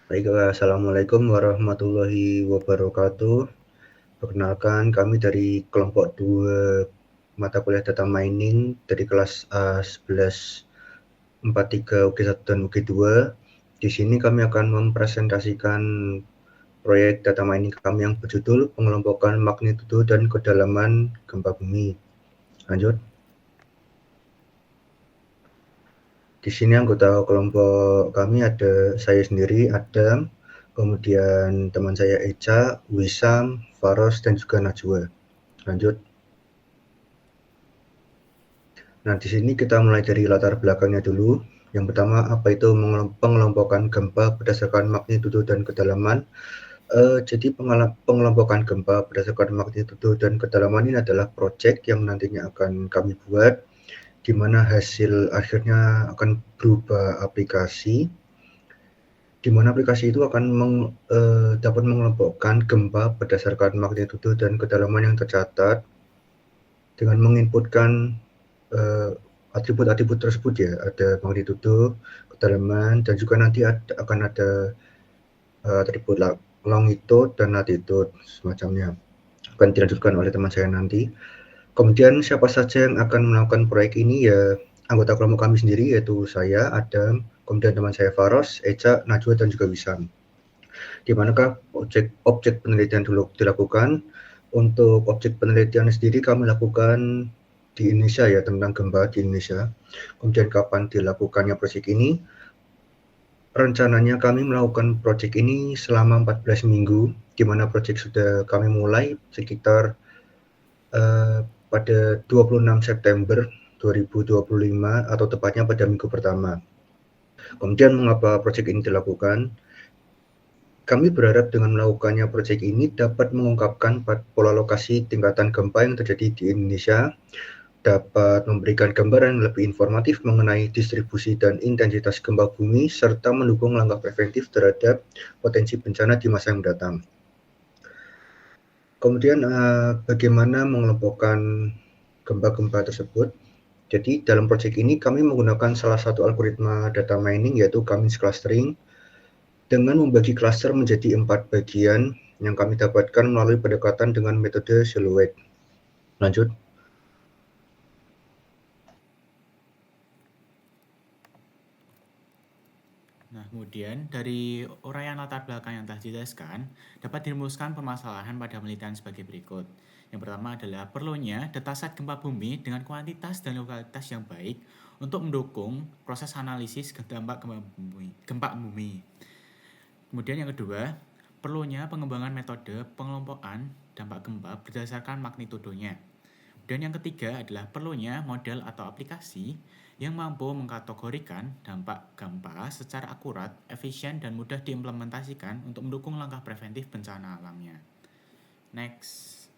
Baik, assalamualaikum warahmatullahi wabarakatuh. Perkenalkan, kami dari kelompok 2 mata kuliah data mining dari kelas 11 43 UG1 dan UG2. Di sini kami akan mempresentasikan proyek data mining kami yang berjudul pengelompokan magnitudo dan kedalaman gempa bumi. Lanjut. Di sini anggota kelompok kami ada saya sendiri, Adam, kemudian teman saya Eca, Wisam, Faros, dan juga Najwa. Lanjut. Nah, di sini kita mulai dari latar belakangnya dulu. Yang pertama, apa itu pengelompokan gempa berdasarkan magnitudo dan kedalaman? Jadi pengelompokan gempa berdasarkan magnitudo dan kedalaman ini adalah proyek yang nantinya akan kami buat, di mana hasil akhirnya akan berupa aplikasi, di mana aplikasi itu akan dapat mengelompokkan gempa berdasarkan magnitudo dan kedalaman yang tercatat dengan menginputkan atribut-atribut tersebut ya, ada magnitudo, kedalaman, dan juga nanti akan ada atribut longitude dan latitude semacamnya. Akan dilanjutkan oleh teman saya nanti. Kemudian siapa saja yang akan melakukan proyek ini ya anggota kelompok kami sendiri yaitu saya, Adam, kemudian teman saya Faros, Eca, Najwa, dan juga Wisam. Di manakah objek penelitian dulu dilakukan? Untuk objek penelitian sendiri kami lakukan di Indonesia ya, tentang gempa di Indonesia. Kemudian kapan dilakukannya proyek ini? Rencananya kami melakukan proyek ini selama 14 minggu, di mana proyek sudah kami mulai sekitar pada 26 September 2025 atau tepatnya pada minggu pertama. Kemudian mengapa proyek ini dilakukan? Kami berharap dengan melakukannya proyek ini dapat mengungkapkan pola lokasi tingkatan gempa yang terjadi di Indonesia, dapat memberikan gambaran yang lebih informatif mengenai distribusi dan intensitas gempa bumi, serta mendukung langkah preventif terhadap potensi bencana di masa yang mendatang. Kemudian bagaimana mengelompokkan gempa-gempa tersebut? Jadi dalam proyek ini kami menggunakan salah satu algoritma data mining yaitu Cummins clustering, dengan membagi klaster menjadi 4 bagian yang kami dapatkan melalui pendekatan dengan metode siluet. Lanjut. Nah, kemudian dari uraian latar belakang yang telah dijelaskan, dapat dirumuskan permasalahan pada penelitian sebagai berikut. Yang pertama adalah perlunya dataset gempa bumi dengan kuantitas dan lokalitas yang baik untuk mendukung proses analisis dampak gempa bumi. Kemudian yang kedua, perlunya pengembangan metode pengelompokan dampak gempa berdasarkan magnitudonya. Dan yang ketiga adalah perlunya model atau aplikasi yang mampu mengkategorikan dampak gempa secara akurat, efisien, dan mudah diimplementasikan untuk mendukung langkah preventif bencana alamnya. Next.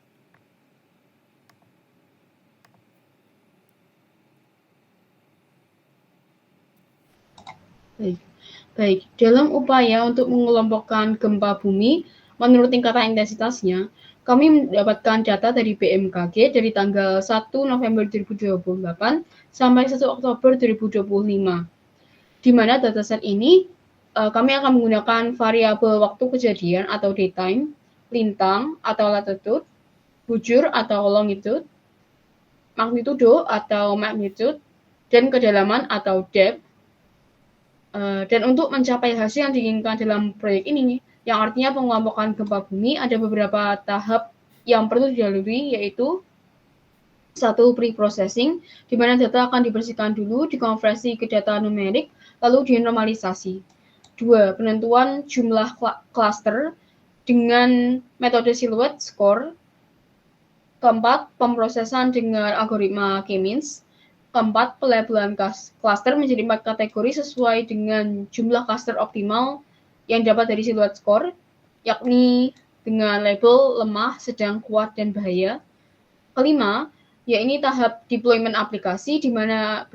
Baik. Dalam upaya untuk mengelompokkan gempa bumi menurut tingkatan intensitasnya, kami mendapatkan data dari BMKG dari tanggal 1 November 2028 sampai 1 Oktober 2025. Di mana dataset ini kami akan menggunakan variabel waktu kejadian atau daytime, lintang atau latitude, bujur atau longitude, magnitudo atau magnitude, dan kedalaman atau depth. Dan untuk mencapai hasil yang diinginkan dalam proyek ini, yang artinya pengelompokan gempa bumi, ada beberapa tahap yang perlu dilalui, yaitu satu, pre-processing, di mana data akan dibersihkan dulu, dikonversi ke data numerik, lalu dinormalisasi. Dua, penentuan jumlah cluster dengan metode silhouette score. Keempat, pemrosesan dengan algoritma K-means. Keempat, pelabelan cluster menjadi 4 kategori sesuai dengan jumlah cluster optimal yang dapat dari silhouette score, yakni dengan label lemah, sedang, kuat, dan bahaya. Kelima, yakni tahap deployment aplikasi di mana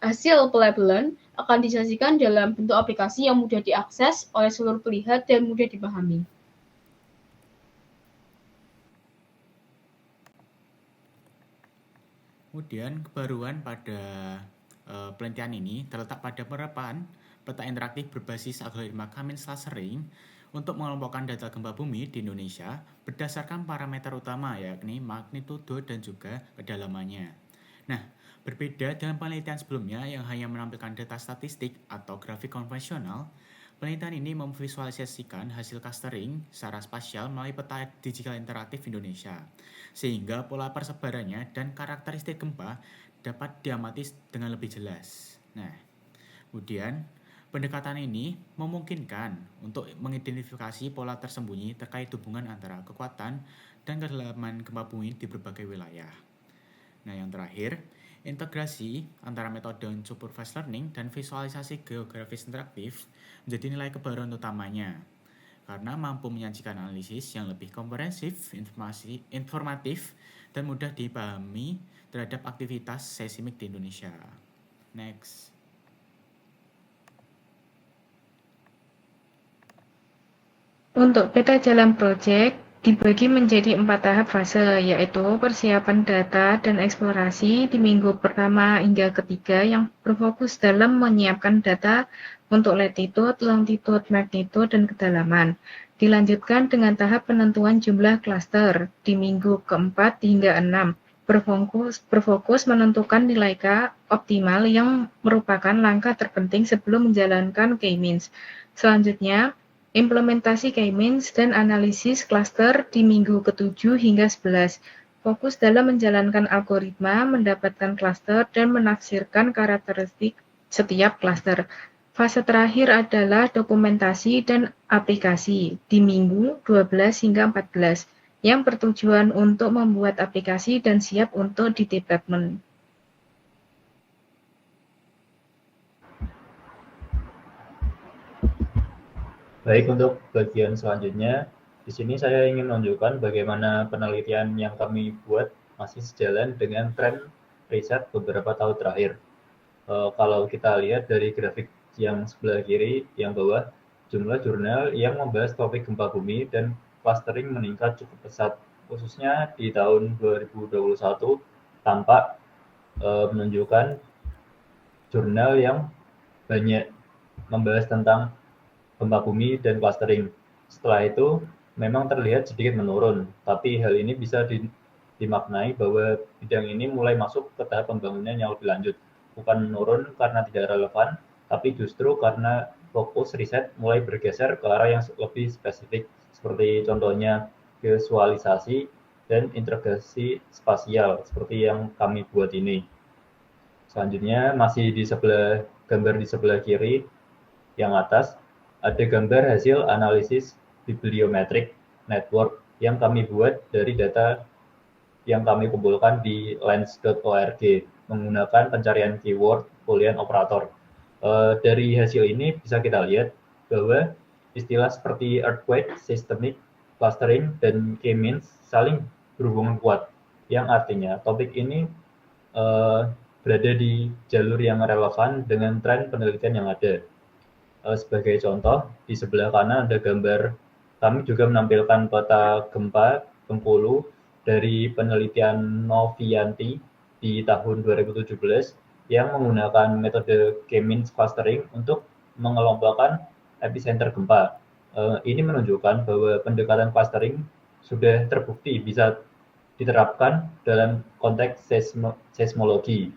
hasil pelabelan akan disajikan dalam bentuk aplikasi yang mudah diakses oleh seluruh pelihat dan mudah dipahami. Kemudian kebaruan pada penelitian ini terletak pada penerapan peta interaktif berbasis algoritma Cummins clustering untuk mengelompokkan data gempa bumi di Indonesia berdasarkan parameter utama yakni magnitudo dan juga kedalamannya. Nah, berbeda dengan penelitian sebelumnya yang hanya menampilkan data statistik atau grafik konvensional, penelitian ini memvisualisasikan hasil clustering secara spasial melalui peta digital interaktif Indonesia, sehingga pola persebarannya dan karakteristik gempa dapat diamati dengan lebih jelas. Nah, kemudian pendekatan ini memungkinkan untuk mengidentifikasi pola tersembunyi terkait hubungan antara kekuatan dan kedalaman gempa bumi di berbagai wilayah. Nah, yang terakhir, integrasi antara metode supervised learning dan visualisasi geografis interaktif menjadi nilai kebaruan utamanya karena mampu menyajikan analisis yang lebih komprehensif, informatif, dan mudah dipahami terhadap aktivitas seismik di Indonesia. Next. Untuk peta jalan proyek dibagi menjadi 4 tahap fase, yaitu persiapan data dan eksplorasi di minggu pertama hingga ketiga yang berfokus dalam menyiapkan data untuk latitude, longitude, magnitude, dan kedalaman. Dilanjutkan dengan tahap penentuan jumlah klaster di minggu keempat hingga 6, berfokus menentukan nilai K optimal yang merupakan langkah terpenting sebelum menjalankan K-means. Selanjutnya, implementasi K-means dan analisis klaster di minggu ke-7 hingga 11. Fokus dalam menjalankan algoritma, mendapatkan klaster, dan menafsirkan karakteristik setiap klaster. Fase terakhir adalah dokumentasi dan aplikasi di minggu 12 hingga 14, yang bertujuan untuk membuat aplikasi dan siap untuk di-development. Baik, untuk bagian selanjutnya, di sini saya ingin menunjukkan bagaimana penelitian yang kami buat masih sejalan dengan tren riset beberapa tahun terakhir. Kalau kita lihat dari grafik yang sebelah kiri, yang bawah, jumlah jurnal yang membahas topik gempa bumi dan clustering meningkat cukup pesat, khususnya di tahun 2021 tampak menunjukkan jurnal yang banyak membahas tentang gempa bumi dan clustering. Setelah itu memang terlihat sedikit menurun, tapi hal ini bisa dimaknai bahwa bidang ini mulai masuk ke tahap pembangunan yang lebih lanjut. Bukan menurun karena tidak relevan, tapi justru karena fokus riset mulai bergeser ke arah yang lebih spesifik, seperti contohnya visualisasi dan integrasi spasial, seperti yang kami buat ini. Selanjutnya, masih di sebelah gambar di sebelah kiri yang atas, ada gambar hasil analisis bibliometric network yang kami buat dari data yang kami kumpulkan di lens.org menggunakan pencarian keyword Boolean operator. Dari hasil ini bisa kita lihat bahwa istilah seperti earthquake, systemic, clustering, dan K-means saling berhubungan kuat, yang artinya topik ini berada di jalur yang relevan dengan tren penelitian yang ada. Sebagai contoh, di sebelah kanan ada gambar, kami juga menampilkan peta gempa Bengkulu dari penelitian Novianti di tahun 2017 yang menggunakan metode K-means clustering untuk mengelompokkan epicenter gempa. Ini menunjukkan bahwa pendekatan clustering sudah terbukti bisa diterapkan dalam konteks seismologi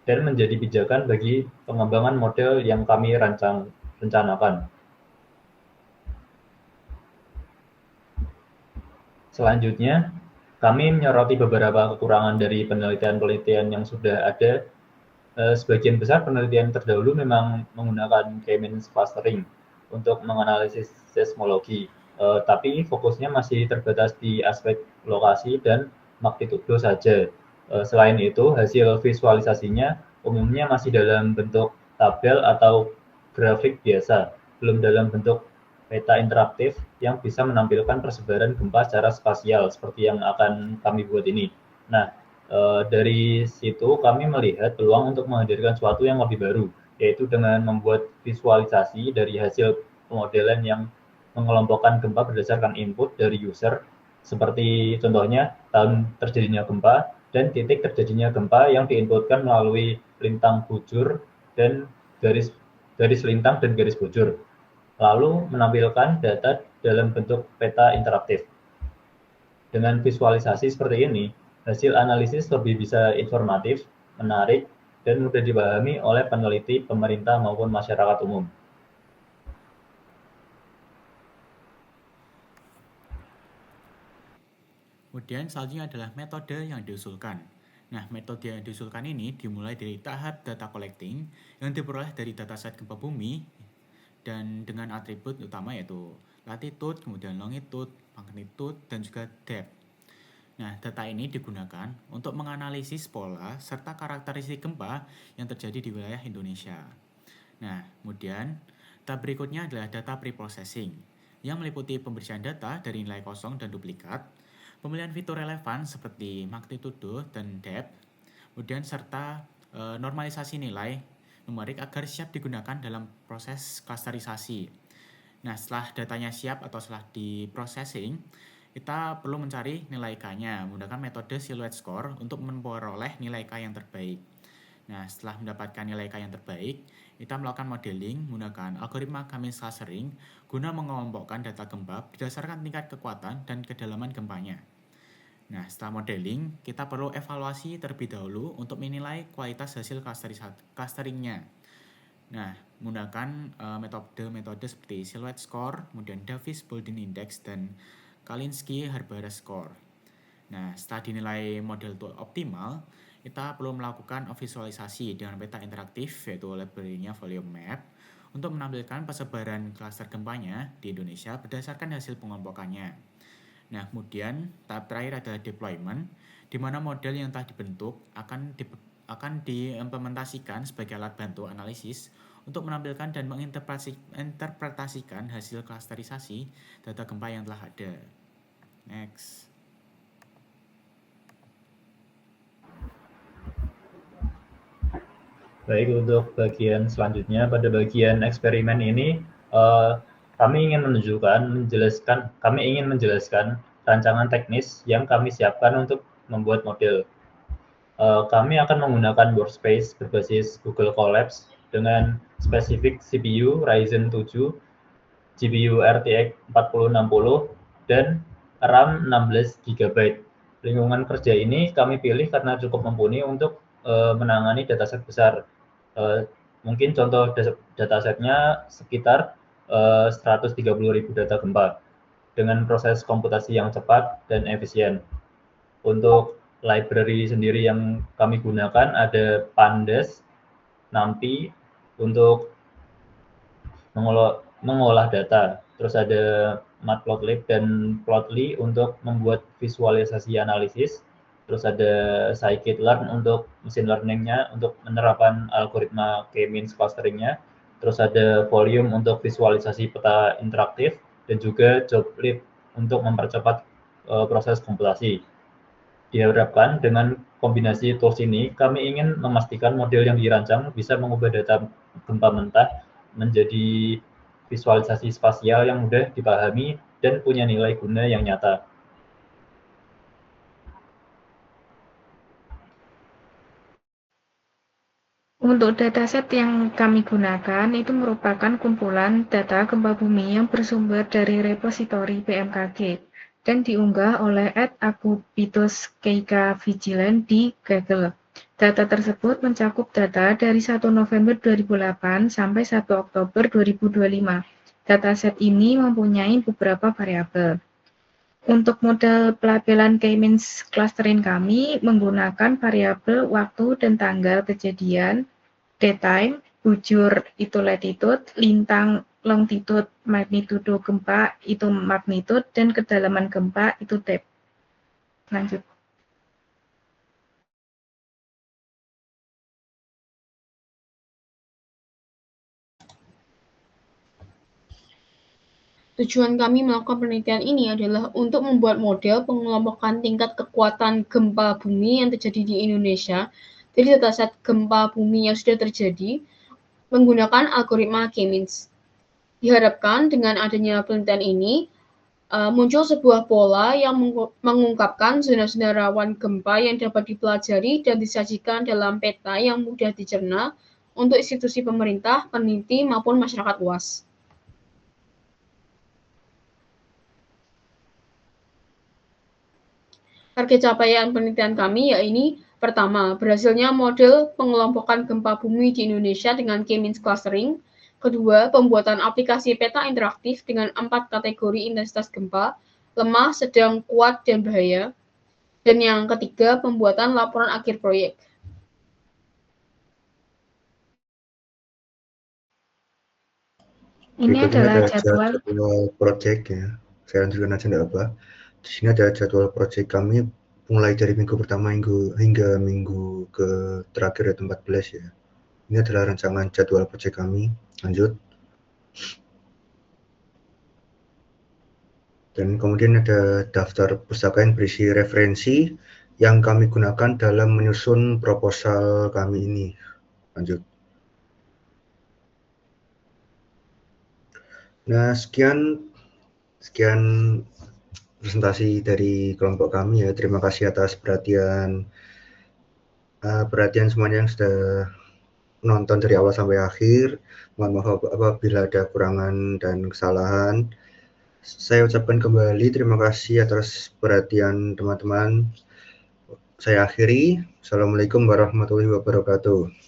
dan menjadi pijakan bagi pengembangan model yang kami rencanakan. Selanjutnya, kami menyoroti beberapa kekurangan dari penelitian-penelitian yang sudah ada. Sebagian besar penelitian terdahulu memang menggunakan K-means clustering untuk menganalisis seismologi, tapi fokusnya masih terbatas di aspek lokasi dan magnitudo saja. Selain itu, hasil visualisasinya umumnya masih dalam bentuk tabel atau grafik biasa, belum dalam bentuk peta interaktif yang bisa menampilkan persebaran gempa secara spasial seperti yang akan kami buat ini. Nah, dari situ kami melihat peluang untuk menghadirkan sesuatu yang lebih baru, yaitu dengan membuat visualisasi dari hasil pemodelan yang mengelompokkan gempa berdasarkan input dari user, seperti contohnya tahun terjadinya gempa dan titik terjadinya gempa yang diinputkan melalui lintang bujur dan garis garis lintang dan garis bujur, lalu menampilkan data dalam bentuk peta interaktif. Dengan visualisasi seperti ini, hasil analisis lebih bisa informatif, menarik, dan mudah dipahami oleh peneliti, pemerintah, maupun masyarakat umum. Kemudian selanjutnya adalah metode yang diusulkan. Nah, metode yang diusulkan ini dimulai dari tahap data collecting yang diperoleh dari dataset gempa bumi dan dengan atribut utama yaitu latitude, kemudian longitude, magnitude, dan juga depth. Nah, data ini digunakan untuk menganalisis pola serta karakteristik gempa yang terjadi di wilayah Indonesia. Nah, kemudian tahap berikutnya adalah data preprocessing yang meliputi pembersihan data dari nilai kosong dan duplikat, pemilihan fitur relevan seperti magnitudo dan depth, kemudian serta normalisasi nilai numerik agar siap digunakan dalam proses klasterisasi. Nah, setelah datanya siap atau setelah diprocessing, kita perlu mencari nilai K-nya menggunakan metode silhouette score untuk memperoleh nilai K yang terbaik. Nah, setelah mendapatkan nilai K yang terbaik, kita melakukan modeling menggunakan algoritma Cummins clustering guna mengelompokkan data gempa berdasarkan tingkat kekuatan dan kedalaman gempanya. Nah, setelah modeling, kita perlu evaluasi terlebih dahulu untuk menilai kualitas hasil clusteringnya. Nah, menggunakan metode seperti silhouette score, kemudian Davis-Baldwin Index, dan Kalinski-Harbara score. Nah, setelah dinilai model itu optimal, kita perlu melakukan visualisasi dengan peta interaktif, yaitu library-nya volume map, untuk menampilkan persebaran klaster gempanya di Indonesia berdasarkan hasil pengelompokannya. Nah, kemudian tahap terakhir adalah deployment, di mana model yang telah dibentuk akan diimplementasikan sebagai alat bantu analisis untuk menampilkan dan menginterpretasikan hasil klasterisasi data gempa yang telah ada. Next. Baik, untuk bagian selanjutnya, pada bagian eksperimen ini, kami ingin menjelaskan rancangan teknis yang kami siapkan untuk membuat model. Kami akan menggunakan workspace berbasis Google Colabs dengan spesifik CPU Ryzen 7, GPU RTX 4060, dan RAM 16 GB. Lingkungan kerja ini kami pilih karena cukup mumpuni untuk menangani dataset besar. Mungkin contoh datasetnya sekitar 130.000 data gempa dengan proses komputasi yang cepat dan efisien. Untuk library sendiri yang kami gunakan ada Pandas, NumPy untuk mengolah data. Terus ada Matplotlib dan Plotly untuk membuat visualisasi analisis. Terus ada scikit-learn untuk mesin learning-nya, untuk menerapkan algoritma K-means clustering-nya. Terus ada Volume untuk visualisasi peta interaktif, dan juga Joblib untuk mempercepat proses komputasi. Diharapkan dengan kombinasi tools ini, kami ingin memastikan model yang dirancang bisa mengubah data gempa mentah menjadi visualisasi spasial yang mudah dipahami dan punya nilai guna yang nyata. Untuk dataset yang kami gunakan itu merupakan kumpulan data gempa bumi yang bersumber dari repositori BMKG dan diunggah oleh @akupitus_keika_vigilant di Google. Data tersebut mencakup data dari 1 November 2008 sampai 1 Oktober 2025. Dataset ini mempunyai beberapa variabel. Untuk model pelabelan K-means clustering kami menggunakan variabel waktu dan tanggal kejadian, daytime, bujur itu latitude, lintang longitude, magnitudo gempa itu magnitude, dan kedalaman gempa itu depth. Lanjut. Tujuan kami melakukan penelitian ini adalah untuk membuat model pengelompokan tingkat kekuatan gempa bumi yang terjadi di Indonesia dari dataset gempa bumi yang sudah terjadi menggunakan algoritma K-means. Diharapkan dengan adanya penelitian ini muncul sebuah pola yang mengungkapkan zona-zona rawan gempa yang dapat dipelajari dan disajikan dalam peta yang mudah dicerna untuk institusi pemerintah, peneliti, maupun masyarakat luas. Target capaian penelitian kami yaitu pertama, berhasilnya model pengelompokan gempa bumi di Indonesia dengan K-means clustering. Kedua, pembuatan aplikasi peta interaktif dengan 4 kategori intensitas gempa, lemah, sedang, kuat, dan bahaya. Dan yang ketiga, pembuatan laporan akhir proyek. Ini Berikutnya adalah ada jadwal. project ya. Saya lanjutkan aja enggak apa. Di sini ada jadwal project kami mulai dari minggu pertama hingga minggu ke terakhir yaitu 14 ya. Ini adalah rancangan jadwal project kami. Lanjut. Dan kemudian ada daftar pustaka yang berisi referensi yang kami gunakan dalam menyusun proposal kami ini. Lanjut. Nah, sekian presentasi dari kelompok kami ya. Terima kasih atas perhatian semuanya yang sudah menonton dari awal sampai akhir. Mohon maaf apabila ada kurangan dan kesalahan. Saya ucapkan kembali terima kasih atas perhatian teman-teman. Saya akhiri. Assalamualaikum warahmatullahi wabarakatuh.